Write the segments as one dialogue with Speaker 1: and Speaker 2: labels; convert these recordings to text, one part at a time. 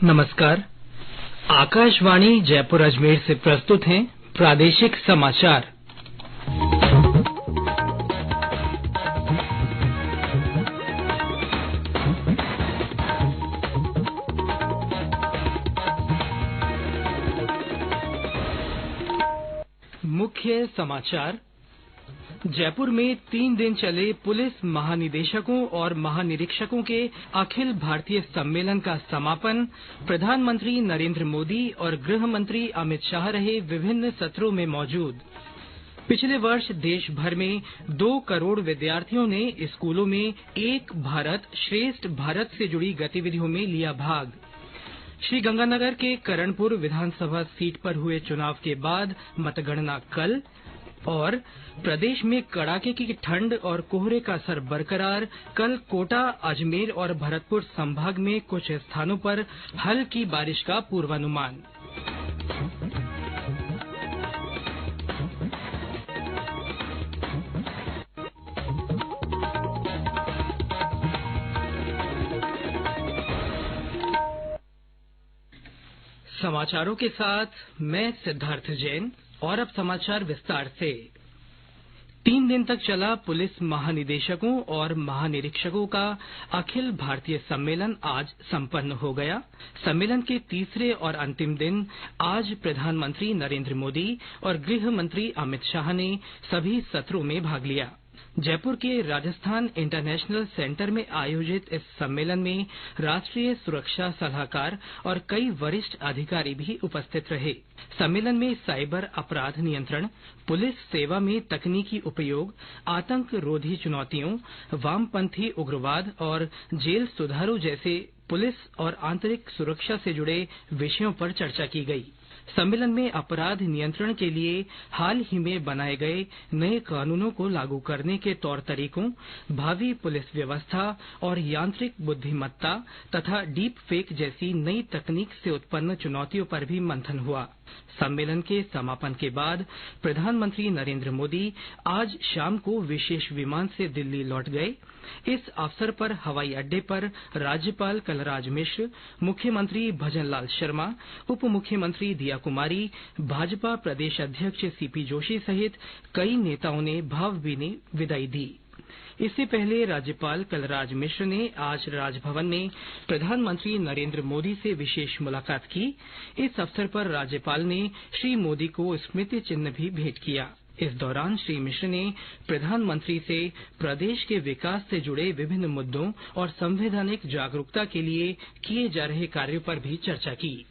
Speaker 1: नमस्कार। आकाशवाणी जयपुर अजमेर से प्रस्तुत हैं प्रादेशिक समाचार। मुख्य समाचार। जयपुर में 3 दिन चले पुलिस महानिदेशकों और महानिरीक्षकों के अखिल भारतीय सम्मेलन का समापन। प्रधानमंत्री नरेंद्र मोदी और गृह मंत्री अमित शाह रहे विभिन्न सत्रों में मौजूद। पिछले वर्ष देश भर में 2 करोड़ विद्यार्थियों ने स्कूलों में एक भारत श्रेष्ठ भारत से जुड़ी गतिविधियों में लिया भाग। श्रीगंगानगर के करणपुर विधानसभा सीट पर हुए चुनाव के बाद मतगणना कल। और प्रदेश में कड़ाके की ठंड और कोहरे का असर बरकरार। कल कोटा, अजमेर और भरतपुर संभाग में कुछ स्थानों पर हल्की बारिश का पूर्वानुमान। समाचारों के साथ मैं सिद्धार्थ जैन। और अब समाचार विस्तार से। 3 दिन तक चला पुलिस महानिदेशकों और महानिरीक्षकों का अखिल भारतीय सम्मेलन आज संपन्न हो गया। सम्मेलन के तीसरे और अंतिम दिन आज प्रधानमंत्री नरेंद्र मोदी और गृह मंत्री अमित शाह ने सभी सत्रों में भाग लिया। जयपुर के राजस्थान इंटरनेशनल सेंटर में आयोजित इस सम्मेलन में राष्ट्रीय सुरक्षा सलाहकार और कई वरिष्ठ अधिकारी भी उपस्थित रहे। सम्मेलन में साइबर अपराध नियंत्रण, पुलिस सेवा में तकनीकी उपयोग, आतंक रोधी चुनौतियों, वामपंथी उग्रवाद और जेल सुधारों जैसे पुलिस और आंतरिक सुरक्षा से जुड़े विषयों पर चर्चा की गई। सम्मेलन में अपराध नियंत्रण के लिए हाल ही में बनाए गए नए कानूनों को लागू करने के तौर तरीकों, भावी पुलिस व्यवस्था और यांत्रिक बुद्धिमत्ता तथा डीप फेक जैसी नई तकनीक से उत्पन्न चुनौतियों पर भी मंथन हुआ। सम्मेलन के समापन के बाद प्रधानमंत्री नरेंद्र मोदी आज शाम को विशेष विमान से दिल्ली लौट गए। इस अवसर पर हवाई अड्डे पर राज्यपाल कलराज मिश्र, मुख्यमंत्री भजनलाल शर्मा, उप मुख्यमंत्री दिया कुमारी, भाजपा प्रदेश अध्यक्ष सीपी जोशी सहित कई नेताओं ने भावभीनी विदाई दी। इससे पहले राज्यपाल कलराज मिश्र ने आज राजभवन में प्रधानमंत्री नरेंद्र मोदी से विशेष मुलाकात की। इस अवसर पर राज्यपाल ने श्री मोदी को स्मृति चिन्ह भी भेंट किया। इस दौरान श्री मिश्र ने प्रधानमंत्री से प्रदेश के विकास से जुड़े विभिन्न मुद्दों और संवैधानिक जागरूकता के लिए किए जा रहे कार्यों पर भी चर्चा की।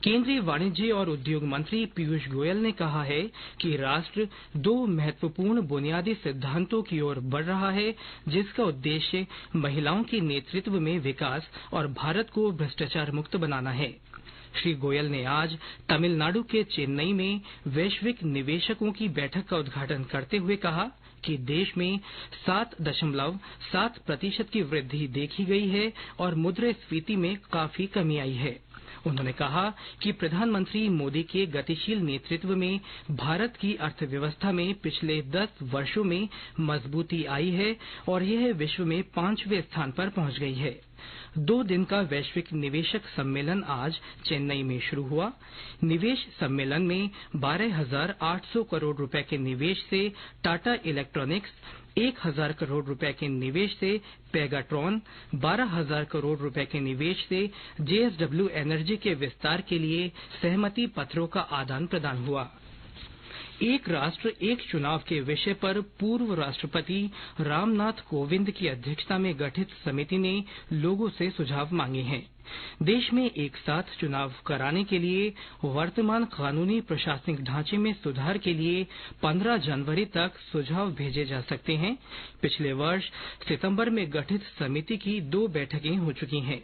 Speaker 1: केंद्रीय वाणिज्य और उद्योग मंत्री पीयूष गोयल ने कहा है कि राष्ट्र 2 महत्वपूर्ण बुनियादी सिद्धांतों की ओर बढ़ रहा है, जिसका उद्देश्य महिलाओं के नेतृत्व में विकास और भारत को भ्रष्टाचार मुक्त बनाना है। श्री गोयल ने आज तमिलनाडु के चेन्नई में वैश्विक निवेशकों की बैठक का उद्घाटन करते हुए कहा कि देश में 7.7% की वृद्धि देखी गई है और मुद्रास्फीति में काफी कमी आई है। उन्होंने कहा कि प्रधानमंत्री मोदी के गतिशील नेतृत्व में भारत की अर्थव्यवस्था में पिछले 10 वर्षों में मजबूती आई है और यह विश्व में 5वें स्थान पर पहुंच गई है। 2 दिन का वैश्विक निवेशक सम्मेलन आज चेन्नई में शुरू हुआ। निवेश सम्मेलन में 12,800 करोड़ रुपए के निवेश से टाटा इलेक्ट्रॉनिक्स, 1,000 करोड़ रुपए के निवेश से पेगाट्रॉन, 12,000 करोड़ रुपए के निवेश से जेएसडब्ल्यू एनर्जी के विस्तार के लिए सहमति पत्रों का आदान प्रदान हुआ। एक राष्ट्र एक चुनाव के विषय पर पूर्व राष्ट्रपति रामनाथ कोविंद की अध्यक्षता में गठित समिति ने लोगों से सुझाव मांगे हैं। देश में एक साथ चुनाव कराने के लिए वर्तमान कानूनी प्रशासनिक ढांचे में सुधार के लिए 15 जनवरी तक सुझाव भेजे जा सकते हैं। पिछले वर्ष सितंबर में गठित समिति की 2 बैठकें हो चुकी हैं।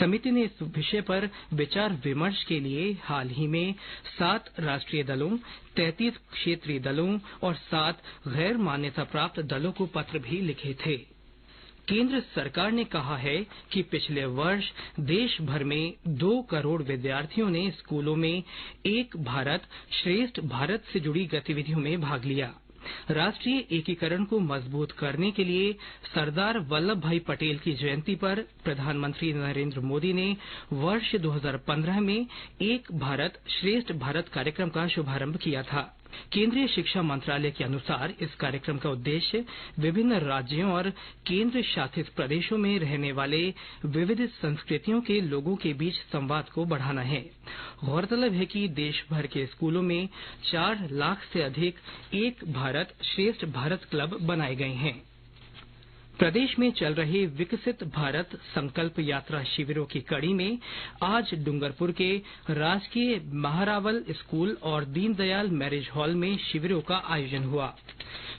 Speaker 1: समिति ने इस विषय पर विचार विमर्श के लिए हाल ही में 7 राष्ट्रीय दलों, 33 क्षेत्रीय दलों और 7 गैर मान्यता प्राप्त दलों को पत्र भी लिखे थे। केंद्र सरकार ने कहा है कि पिछले वर्ष देश भर में 2 करोड़ विद्यार्थियों ने स्कूलों में एक भारत श्रेष्ठ भारत से जुड़ी गतिविधियों में भाग लिया। राष्ट्रीय एकीकरण को मजबूत करने के लिए सरदार वल्लभ भाई पटेल की जयंती पर प्रधानमंत्री नरेंद्र मोदी ने वर्ष 2015 में एक भारत श्रेष्ठ भारत कार्यक्रम का शुभारंभ किया था। केंद्रीय शिक्षा मंत्रालय के अनुसार इस कार्यक्रम का उद्देश्य विभिन्न राज्यों और केंद्र शासित प्रदेशों में रहने वाले विविध संस्कृतियों के लोगों के बीच संवाद को बढ़ाना है। गौरतलब है कि देश भर के स्कूलों में 4 लाख से अधिक एक भारत श्रेष्ठ भारत क्लब बनाए गए हैं। प्रदेश में चल रहे विकसित भारत संकल्प यात्रा शिविरों की कड़ी में आज डूंगरपुर के राजकीय महारावल स्कूल और दीनदयाल मैरिज हॉल में शिविरों का आयोजन हुआ।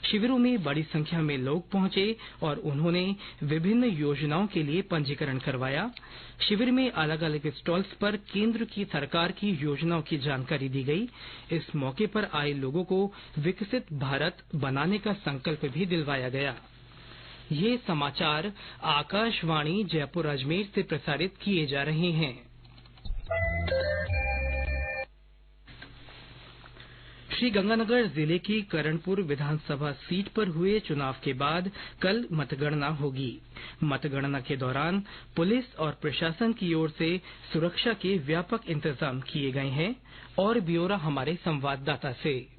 Speaker 1: शिविरों में बड़ी संख्या में लोग पहुंचे और उन्होंने विभिन्न योजनाओं के लिए पंजीकरण करवाया। शिविर में अलग अलग स्टॉल्स पर केंद्र की सरकार की योजनाओं की जानकारी दी गई। इस मौके पर आए लोगों को विकसित भारत बनाने का संकल्प भी दिलवाया गया। ये समाचार आकाशवाणी जयपुर अजमेर से प्रसारित किए जा रहे हैं। श्रीगंगानगर जिले की करणपुर विधानसभा सीट पर हुए चुनाव के बाद कल मतगणना होगी। मतगणना के दौरान पुलिस और प्रशासन की ओर से सुरक्षा के व्यापक इंतजाम किए गए हैं। और ब्यौरा हमारे संवाददाता से।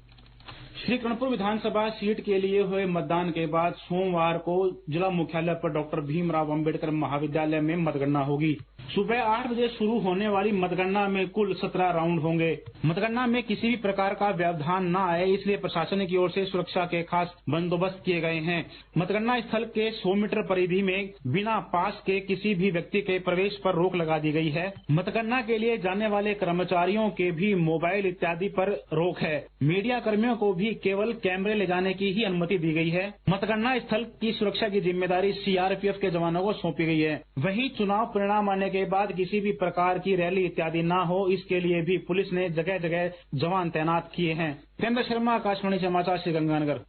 Speaker 2: श्री करणपुर विधानसभा सीट के लिए हुए मतदान के बाद सोमवार को जिला मुख्यालय पर डॉक्टर भीमराव अंबेडकर महाविद्यालय में मतगणना होगी। सुबह 8 बजे शुरू होने वाली मतगणना में कुल 17 राउंड होंगे। मतगणना में किसी भी प्रकार का व्यवधान न आए इसलिए प्रशासन की ओर से सुरक्षा के खास बंदोबस्त किए गए हैं। मतगणना स्थल के 100 मीटर परिधि में बिना पास के किसी भी व्यक्ति के प्रवेश पर रोक लगा दी गई है। मतगणना के लिए जाने वाले कर्मचारियों के भी मोबाइल इत्यादि पर रोक है। मीडिया कर्मियों को भी केवल कैमरे ले जाने की ही अनुमति दी गई है। मतगणना स्थल की सुरक्षा की जिम्मेदारी सीआरपीएफ के जवानों को सौंपी गई है। वहीं चुनाव परिणाम आने के बाद किसी भी प्रकार की रैली इत्यादि न हो इसके लिए भी पुलिस ने जगह जगह जवान तैनात किए हैं। केंद्र शर्मा, आकाशवाणी समाचार, श्रीगंगानगर।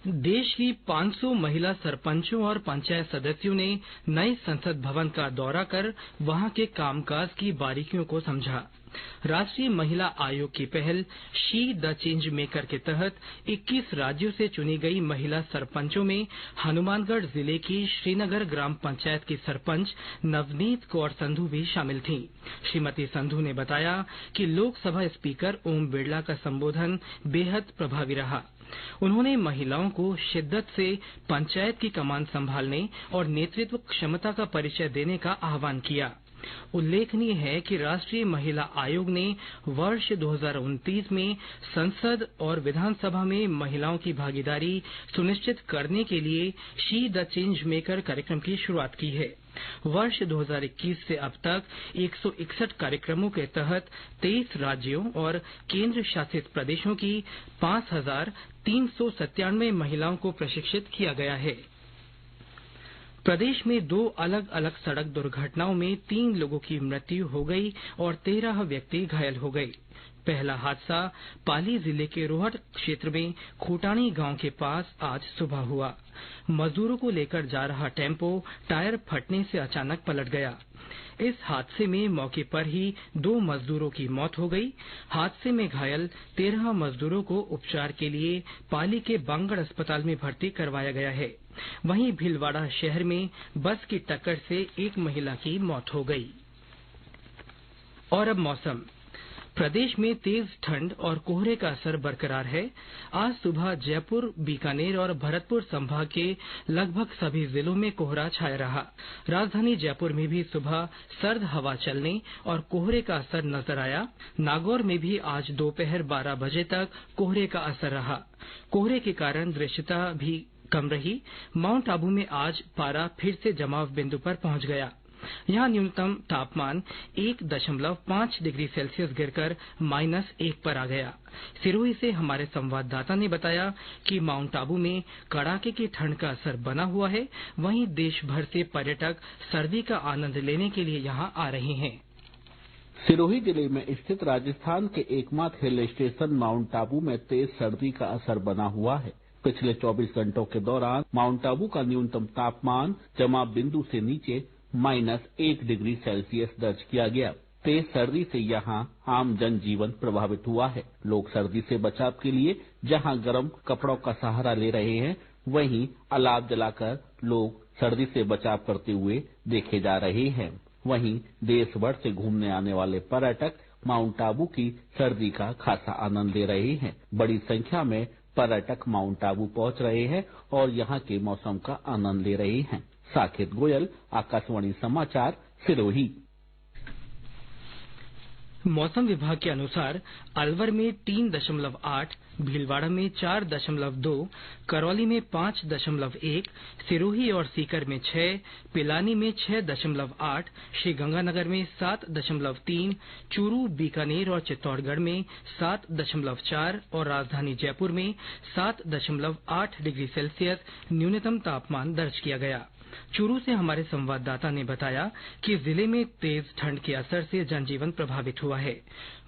Speaker 1: देश की 500 महिला सरपंचों और पंचायत सदस्यों ने नए संसद भवन का दौरा कर वहां के कामकाज की बारीकियों को समझा। राष्ट्रीय महिला आयोग की पहल शी द चेंज मेकर के तहत 21 राज्यों से चुनी गई महिला सरपंचों में हनुमानगढ़ जिले की श्रीनगर ग्राम पंचायत की सरपंच नवनीत कौर संधू भी शामिल थीं। श्रीमती संधू ने बताया कि लोकसभा स्पीकर ओम बिरला का संबोधन बेहद प्रभावी रहा। उन्होंने महिलाओं को शिद्दत से पंचायत की कमान संभालने और नेतृत्व क्षमता का परिचय देने का आह्वान किया। उल्लेखनीय है कि राष्ट्रीय महिला आयोग ने वर्ष 2029 में संसद और विधानसभा में महिलाओं की भागीदारी सुनिश्चित करने के लिए शी द चेंज मेकर कार्यक्रम की शुरुआत की है। वर्ष 2021 से अब तक 161 कार्यक्रमों के तहत 23 राज्यों और केंद्र शासित प्रदेशों की 5,397 महिलाओं को प्रशिक्षित किया गया है। प्रदेश में 2 अलग अलग सड़क दुर्घटनाओं में 3 लोगों की मृत्यु हो गई और 13 व्यक्ति घायल हो गए। पहला हादसा पाली जिले के रोहट क्षेत्र में खूटानी गांव के पास आज सुबह हुआ। मजदूरों को लेकर जा रहा टेम्पो टायर फटने से अचानक पलट गया। इस हादसे में मौके पर ही 2 मजदूरों की मौत हो गई। हादसे में घायल 13 मजदूरों को उपचार के लिए पाली के बांगड़ अस्पताल में भर्ती करवाया गया है। वहीं भीलवाड़ा शहर में बस की टक्कर से एक महिला की मौत हो गई। और अब मौसम। प्रदेश में तेज ठंड और कोहरे का असर बरकरार है। आज सुबह जयपुर, बीकानेर और भरतपुर संभाग के लगभग सभी जिलों में कोहरा छाया रहा। राजधानी जयपुर में भी सुबह सर्द हवा चलने और कोहरे का असर नजर आया। नागौर में भी आज दोपहर 12 बजे तक कोहरे का असर रहा। कोहरे के कारण दृश्यता भी कम रही। माउंट आबू में आज पारा फिर से जमाव बिंदु पर पहुंच गया। यहाँ न्यूनतम तापमान 1.5 डिग्री सेल्सियस गिरकर -1 पर आ गया। सिरोही से हमारे संवाददाता ने बताया कि माउंट आबू में कड़ाके की ठंड का असर बना हुआ है। वहीं देश भर से पर्यटक सर्दी का आनंद लेने के लिए यहाँ आ रहे हैं।
Speaker 3: सिरोही जिले में स्थित राजस्थान के एकमात्र हिल स्टेशन माउंट आबू में तेज सर्दी का असर बना हुआ है। पिछले 24 घंटों के दौरान माउंट आबू का न्यूनतम तापमान जमाव बिंदु से नीचे -1 डिग्री सेल्सियस दर्ज किया गया। तेज सर्दी से यहाँ आम जनजीवन प्रभावित हुआ है। लोग सर्दी से बचाव के लिए जहाँ गर्म कपड़ों का सहारा ले रहे हैं, वहीं अलाव जलाकर लोग सर्दी से बचाव करते हुए देखे जा रहे हैं। वहीं देश भर से घूमने आने वाले पर्यटक माउंट आबू की सर्दी का खासा आनंद ले रहे हैं। बड़ी संख्या में पर्यटक माउंट आबू पहुंच रहे हैं और यहाँ के मौसम का आनंद ले रहे हैं। साकेत गोयल, आकाशवाणी समाचार, सिरोही।
Speaker 1: मौसम विभाग के अनुसार अलवर में 3.8, भीलवाड़ा में 4.2, करौली में 5.1, सिरोही और सीकर में 6, पिलानी में 6.8, श्रीगंगानगर में 7.3, चूरू, बीकानेर और चित्तौड़गढ़ में 7.4 और राजधानी जयपुर में 7.8 डिग्री सेल्सियस न्यूनतम तापमान दर्ज किया गया। चूरू से हमारे संवाददाता ने बताया कि जिले में तेज ठंड के असर से जनजीवन प्रभावित हुआ है।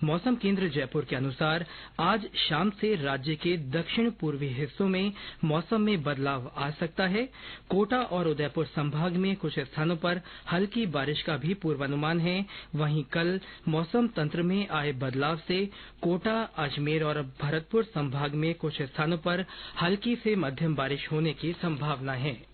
Speaker 1: मौसम केंद्र जयपुर के अनुसार आज शाम से राज्य के दक्षिण पूर्वी हिस्सों में मौसम में बदलाव आ सकता है। कोटा और उदयपुर संभाग में कुछ स्थानों पर हल्की बारिश का भी पूर्वानुमान है। वहीं कल मौसम तंत्र में आए बदलाव से कोटा, अजमेर और भरतपुर संभाग में कुछ स्थानों पर हल्की से मध्यम बारिश होने की संभावना है।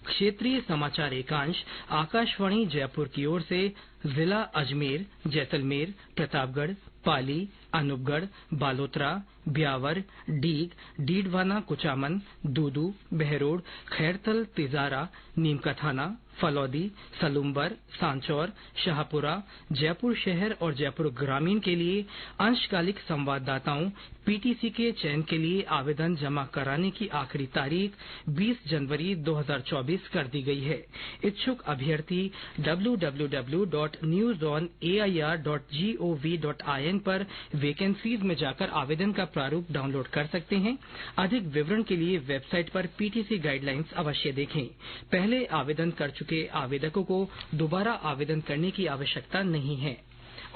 Speaker 1: क्षेत्रीय समाचार एकांश आकाशवाणी जयपुर की ओर से जिला अजमेर, जैसलमेर, प्रतापगढ़, पाली, अनूपगढ़, बालोतरा, ब्यावर, डीग, डीडवाना, कुचामन, दूदू, बहरोड, खैरतल, तिजारा, नीमकाथाना, फलौदी, सलूम्बर, सांचौर, शाहपुरा, जयपुर शहर और जयपुर ग्रामीण के लिए अंशकालिक संवाददाताओं पीटीसी के चयन के लिए आवेदन जमा कराने की आखिरी तारीख 20 जनवरी 2024 कर दी गई है। इच्छुक अभ्यर्थी www.newsonair.gov.in पर वैकेंसीज में जाकर आवेदन का प्रारूप डाउनलोड कर सकते हैं। अधिक विवरण के लिए वेबसाइट पर पीटीसी गाइडलाइंस अवश्य देखें। पहले आवेदन कर चुके आवेदकों को दोबारा आवेदन करने की आवश्यकता नहीं है।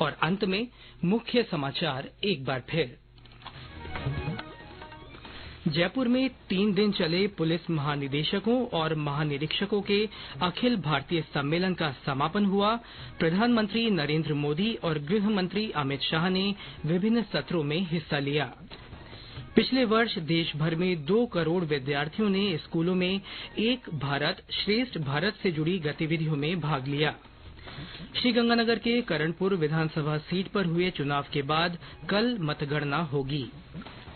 Speaker 1: और अंत में मुख्य समाचार एक बार फिर। जयपुर में 3 दिन चले पुलिस महानिदेशकों और महानिरीक्षकों के अखिल भारतीय सम्मेलन का समापन हुआ। प्रधानमंत्री नरेंद्र मोदी और गृह मंत्री अमित शाह ने विभिन्न सत्रों में हिस्सा लिया। पिछले वर्ष देश भर में 2 करोड़ विद्यार्थियों ने स्कूलों में एक भारत श्रेष्ठ भारत से जुड़ी गतिविधियों में भाग लिया। श्रीगंगानगर के करणपुर विधानसभा सीट पर हुए चुनाव के बाद कल मतगणना होगी।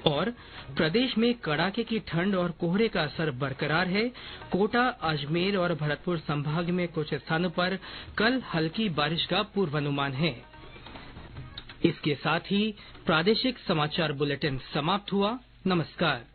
Speaker 1: और प्रदेश में कड़ाके की ठंड और कोहरे का असर बरकरार है। कोटा, अजमेर और भरतपुर संभाग में कुछ स्थानों पर कल हल्की बारिश का पूर्वानुमान है। इसके साथ ही प्रादेशिक समाचार बुलेटिन समाप्त हुआ। नमस्कार।